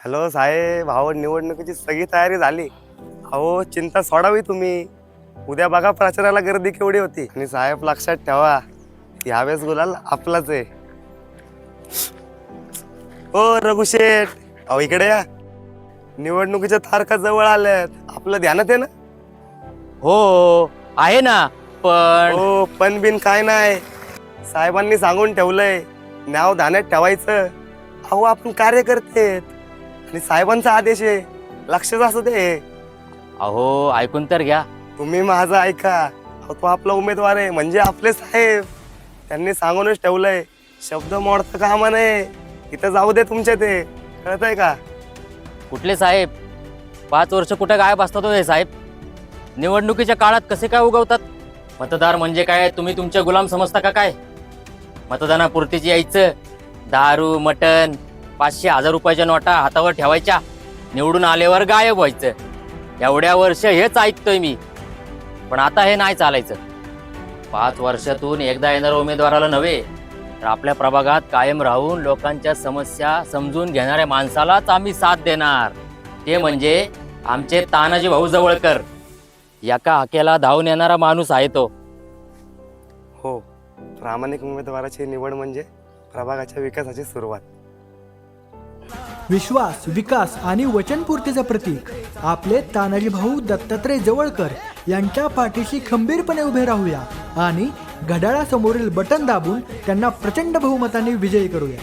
Hello साहेब, अहो निवडणुकीची सगळी तयारी झाली. अहो चिंता सोडावी तुम्ही. उद्या बघा प्रचाराला गर्दी केवढी होती. आणि साहेब लक्षात ठेवा, यावेळेस गुलाल आपलाच आहे. ओ रघुशेठ, अहो इकडे या. निवडणुकीच्या तारखा जवळ आल्यात, आपलं ध्यानात आहे ना? हो आहे ना, पण हो पण बिन काय नाही, साहेबांनी सांगून ठेवलंय नाव ध्यानात ठेवायचं. अहो आपण कार्यकर्ते आणि साहेबांचा आदेश आहे, लक्षच असू दे. अहो ऐकून तर घ्या. तुम्ही माझं ऐका. अहो तो आपला उमेदवार आहे म्हणजे आपले साहेब. त्यांनी सांगूनच ठेवलंय, शब्द मोडतं कामा नये. इथं जाऊ दे तुमच्या, ते कळतंय का? कुठले साहेब? 5 वर्ष कुठे गायब असतात हो हे साहेब? निवडणुकीच्या काळात कसे काय उगवतात? मतदार म्हणजे काय तुम्ही तुमचे गुलाम समजता का काय? मतदानापुरतीच यायचं, दारू मटण 500-1000 रुपयाच्या नोटा हातावर ठेवायच्या, निवडून आल्यावर गायब व्हायचं. एवढ्या वर्ष हेच ऐकतोय मी, पण आता हे नाही चालायचं. 5 वर्षातून एकदा येणाऱ्या उमेदवाराला नव्हे, तर आपल्या प्रभागात कायम राहून लोकांच्या समस्या समजून घेणाऱ्या माणसालाच आम्ही साथ देणार. ते म्हणजे आमचे तानाजी भाऊ जवळकर. एका हाकेला धावून येणारा माणूस आहे तो. हो, प्रामाणिक उमेदवाराची निवड म्हणजे प्रभागाच्या विकासाची सुरुवात. विश्वास, विकास आणि वचनपूर्तीचं प्रतीक आपले तानाजी भाऊ दत्तात्रय जवळकर यांच्या पाठीशी खंबीरपणे उभे राहूया आणि घड्याळासमोरील बटन दाबून त्यांना प्रचंड बहुमताने विजयी करूया.